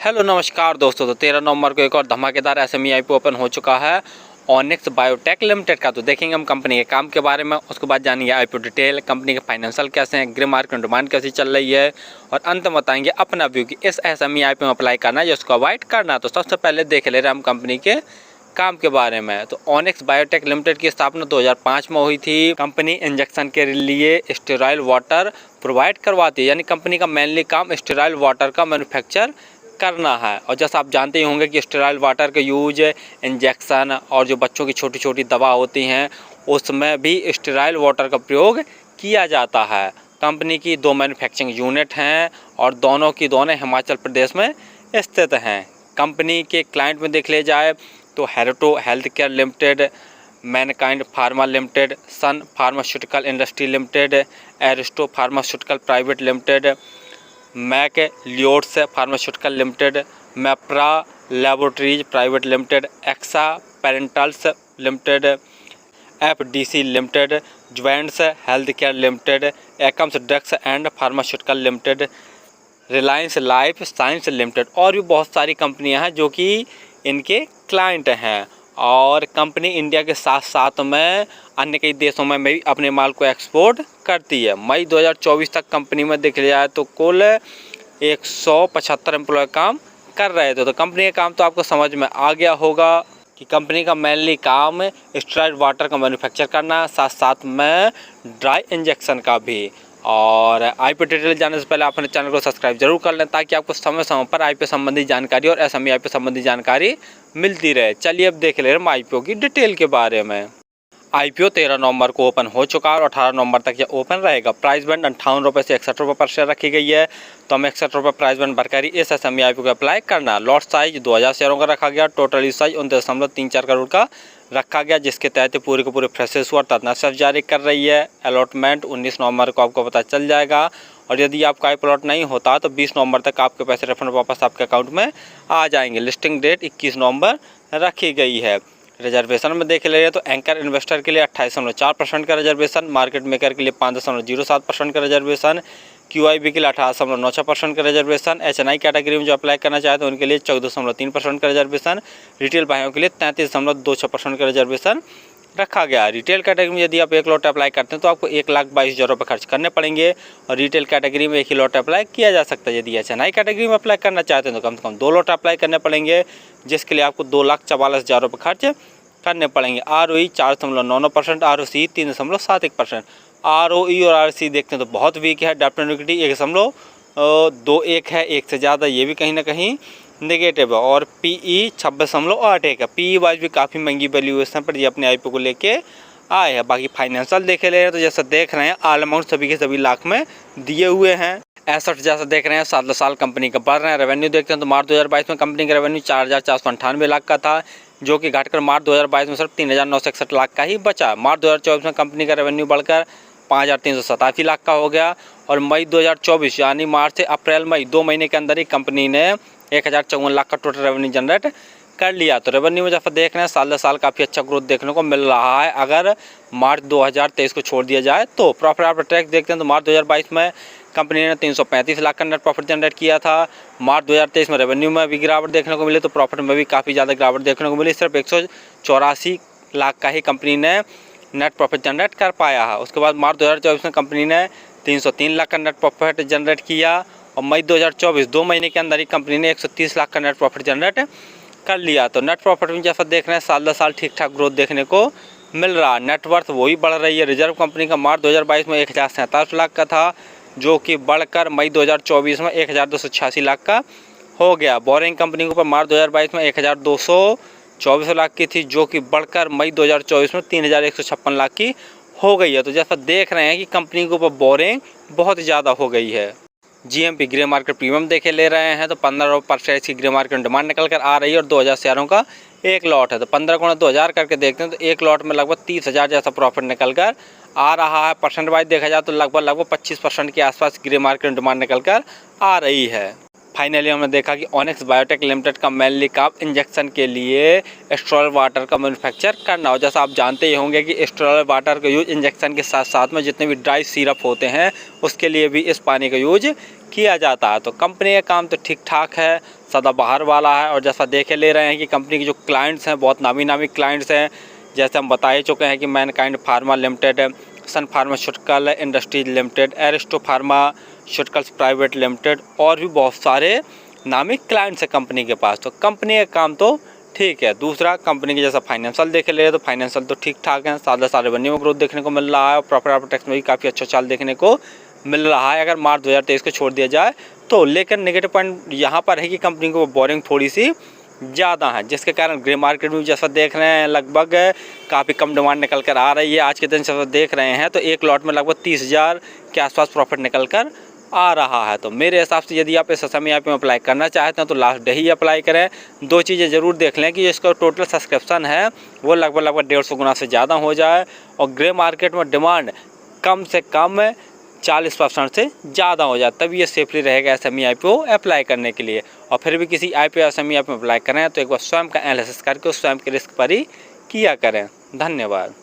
Hello नमस्कार दोस्तों। तो 13 नवंबर को एक और धमाकेदार एसएमई आईपीओ ओपन हो चुका है ऑनिक्स बायोटेक लिमिटेड का। तो देखेंगे हम कंपनी के काम के बारे में, उसके बाद जानेंगे आईपीओ डिटेल, कंपनी के फाइनेंशियल कैसे हैं, ग्रे मार्केट डिमांड कैसी चल रही है, और अंत में बताएंगे अपना व्यू कि इस एसएमई आईपीओ में अप्लाई करना है या उसको अवॉइड करना है। तो सबसे पहले देख ले रहे हैं हम कंपनी के काम के बारे में। तो ऑनिक्स बायोटेक लिमिटेड की स्थापना 2005 में हुई थी। कंपनी इंजेक्शन के लिए स्टेरॉइल वाटर प्रोवाइड करवाती है, यानी कंपनी का मेनली काम स्टेरॉइल वाटर का मैन्युफैक्चर करना है। और जैसा आप जानते ही होंगे कि स्टेरॉइल वाटर का यूज इंजेक्शन और जो बच्चों की छोटी छोटी दवा होती हैं उसमें भी स्टेरॉइल वाटर का प्रयोग किया जाता है। कंपनी की 2 मैन्युफैक्चरिंग यूनिट हैं और दोनों हिमाचल प्रदेश में स्थित हैं। कंपनी के क्लाइंट में देख ले जाए तो हेरिटो health care limited, Mankind pharma limited, Sun pharmaceutical industry limited, Aristo pharmaceutical private limited, Macleods pharmaceutical limited, Mapra laboratories private limited, Axa parenterals limited, FDC limited, Zuventus health care limited, Akums drugs and pharmaceutical limited, Reliance life science limited और भी बहुत सारी कंपनियां हैं जो कि इनके client हैं। और कंपनी इंडिया के साथ साथ में अन्य कई देशों में भी अपने माल को एक्सपोर्ट करती है। मई 2024 तक कंपनी में देख लिया जाए तो कुल 175 एम्प्लॉय काम कर रहे थे। तो कंपनी का काम तो आपको समझ में आ गया होगा कि कंपनी का मेनली काम स्टेरॉइड वाटर का मैन्युफैक्चर करना, साथ साथ में ड्राई इंजेक्शन का भी। और आईपीओ डिटेल जानने से पहले अपने चैनल को सब्सक्राइब जरूर कर लें ताकि आपको समय समय पर आईपीओ संबंधी जानकारी और एसएमई आईपीओ संबंधी जानकारी मिलती रहे। चलिए अब देख ले रहे हैं आईपीओ की डिटेल के बारे में। आईपीओ 13 नवंबर को ओपन हो चुका है और 18 नवंबर तक ये ओपन रहेगा। प्राइस बैंड 58 रुपये से 61 रुपये पर शेयर रखी गई है। तो हमें 61 रुपये प्राइस बैंड भरकर ही इस एसएमई आईपीओ को अप्लाई करना। लॉट साइज 2000 शेयरों का रखा गया। टोटल साइज 29.34 करोड़ का रखा गया, जिसके तहत पूरे के पूरे फ्रेशेस हुआ तदनसफ जारी कर रही है। अलॉटमेंट 19 नवंबर को आपको पता चल जाएगा और यदि आपका आई प्लॉट नहीं होता तो 20 नवंबर तक आपके पैसे रिफंड वापस आपके अकाउंट में आ जाएंगे। लिस्टिंग डेट 21 नवंबर रखी गई है। रिजर्वेशन में देख ले तो एंकर इन्वेस्टर के लिए 28.4% का रिजर्वेशन, मार्केट मेकर के लिए 5.07% का रिजर्वेशन, QIB के लिए 18.96% का रिजर्वेशन, HNI कैटेगरी में जो अप्लाई करना चाहते हैं उनके लिए 14.3% का रिजर्वेशन, रिटेल भाइयों के लिए 33.26% का रिजर्वेशन रखा गया। रिटेल कैटेगरी में यदि आप एक लॉट अप्लाई करते हैं तो आपको 1,22,000 रुपये खर्च करने पड़ेंगे और रिटेल कैटेगरी में एक ही लॉट अप्लाई किया जा सकता है। यदि HNI कैटेगरी में अप्लाई करना चाहते हैं तो कम से कम 2 लॉट अप्लाई करने पड़ेंगे, जिसके लिए आपको 2,44,000 रुपये खर्च करने पड़ेंगे। ROE 4.99%, ROC 3.71%। ROE और ROC देखते हैं तो बहुत वीक है। डेब्ट इक्विटी 1.21 है, एक से ज़्यादा ये भी कहीं ना कहीं नेगेटिव है। और PE 26.81 है। PE वाइज भी काफ़ी महंगी वैल्यूएशन पर ये अपने आईपीओ को लेके आए हैं। बाकी फाइनेंशियल देखे ले रहे हैं तो जैसा देख रहे हैं ऑल अमाउंट सभी के सभी लाख में दिए हुए हैं। एसेट जैसा देख रहे हैं साल साल कंपनी का बढ़ रहे हैं। रेवेन्यू देखते हैं तो मार्च 2022 में कंपनी का रेवेन्यू 4,498 लाख का था, जो कि घटकर मार्च 2022 में सिर्फ 3,961 लाख का ही बचा। मार्च 2024 में कंपनी का रेवेन्यू बढ़कर 5,387 लाख का हो गया। और मई 2024 यानी मार्च से अप्रैल मई 2 महीने के अंदर ही कंपनी ने 1,054 लाख का टोटल रेवेन्यू जनरेट कर लिया। तो रेवेन्यू में जैसा देख रहे हैं साल साल काफ़ी अच्छा ग्रोथ देखने को मिल रहा है अगर मार्च 2023 को छोड़ दिया जाए तो। प्रॉफिट आफ्टर टैक्स देखते हैं तो मार्च 2022 में कंपनी ने 335 लाख का नेट प्रॉफिट जनरेट किया था। मार्च 2023 में रेवेन्यू में भी गिरावट देखने को मिली तो प्रॉफिट में भी काफ़ी ज़्यादा गिरावट देखने को मिली। सिर्फ 184 लाख का ही कंपनी ने नेट प्रॉफिट जनरेट कर पाया है। उसके बाद मार्च 2024 में कंपनी ने 303 लाख का नेट प्रॉफिट जनरेट किया और मई 2024 2 महीने के अंदर ही कंपनी ने 130 लाख का नेट प्रॉफिट जनरेट कर लिया। तो नेट प्रॉफिट में जैसा देख रहे हैं साल दर साल ठीक ठाक ग्रोथ देखने को मिल रहा है। नेटवर्थ वही बढ़ रही है। रिजर्व कंपनी का मार्च 2022 में 1,047 लाख का था, जो कि बढ़कर मई 2024 में 1,286 लाख का हो गया। बोरिंग कंपनी के ऊपर मार्च 2022 में 1,224 लाख की थी, जो कि बढ़कर मई 2024 में 3,156 लाख की हो गई है। तो जैसा देख रहे हैं कि कंपनी के ऊपर बोरिंग बहुत ज़्यादा हो गई है। GMP ग्रे मार्केट प्रीमियम देखे ले रहे हैं तो 15 रुपये पर शेयर की ग्रे मार्केट डिमांड निकल कर आ रही है और 2,000 शेयरों का एक लॉट है। तो 15 गुणा 2,000 करके देखते हैं तो एक लॉट में लगभग 30,000 जैसा प्रॉफिट निकल कर आ रहा है। परसेंट वाइज देखा जाए तो लगभग 25% के आसपास ग्रे मार्केट डिमांड निकल कर आ रही है। फाइनली हमने देखा कि ऑनिक्स बायोटेक लिमिटेड का मेनली काम इंजेक्शन के लिए स्टेरॉइड वाटर का मैन्युफैक्चर करना हो। जैसा आप जानते ही होंगे कि स्टेरॉइड वाटर का यूज इंजेक्शन के साथ साथ में जितने भी ड्राई सिरप होते हैं उसके लिए भी इस पानी का यूज किया जाता है। तो कंपनी का काम तो ठीक ठाक है, सदाबहार वाला है। और जैसा देखे ले रहे हैं कि कंपनी के जो क्लाइंट्स हैं बहुत नामी क्लाइंट्स हैं, जैसे हम बता ही चुके हैं कि Mankind pharma limited, Sun pharmaceutical industries limited, Aristo pharmaceuticals private limited और भी बहुत सारे नामी क्लाइंट्स हैं कंपनी के पास। तो कंपनी का काम तो ठीक है। दूसरा, कंपनी के जैसा फाइनेंशियल देखे ले तो फाइनेंशियल तो ठीक ठाक है, साल रेवेन्यू में ग्रोथ देखने को मिल रहा है और प्रॉफिट आफ्टर टैक्स में भी काफ़ी अच्छा चाल देखने को मिल रहा है अगर मार्च 2023 को छोड़ दिया जाए तो। लेकिन नेगेटिव पॉइंट यहाँ पर है कि कंपनी को बोरिंग थोड़ी सी ज़्यादा है, जिसके कारण ग्रे मार्केट में जैसा देख रहे हैं लगभग काफ़ी कम डिमांड निकल कर आ रही है। आज के दिन जैसा देख रहे हैं तो एक लॉट में लगभग 30,000 के आसपास प्रॉफिट निकल कर आ रहा है। तो मेरे हिसाब से यदि आप इस SME में अप्लाई करना चाहते हैं तो लास्ट डे ही अप्लाई करें। दो चीज़ें ज़रूर देख लें कि इसका टोटल सब्सक्रिप्शन है वो लगभग 150 गुना से ज़्यादा हो जाए और ग्रे मार्केट में डिमांड कम से कम 40% से ज़्यादा हो जाए, तब ये सेफली रहेगा SME IPO अप्लाई करने के लिए। और फिर भी किसी IPO SME में अप्लाई करें तो एक बार स्वयं का एनालिसिस करके उस स्वयं के रिस्क पर ही किया करें। धन्यवाद।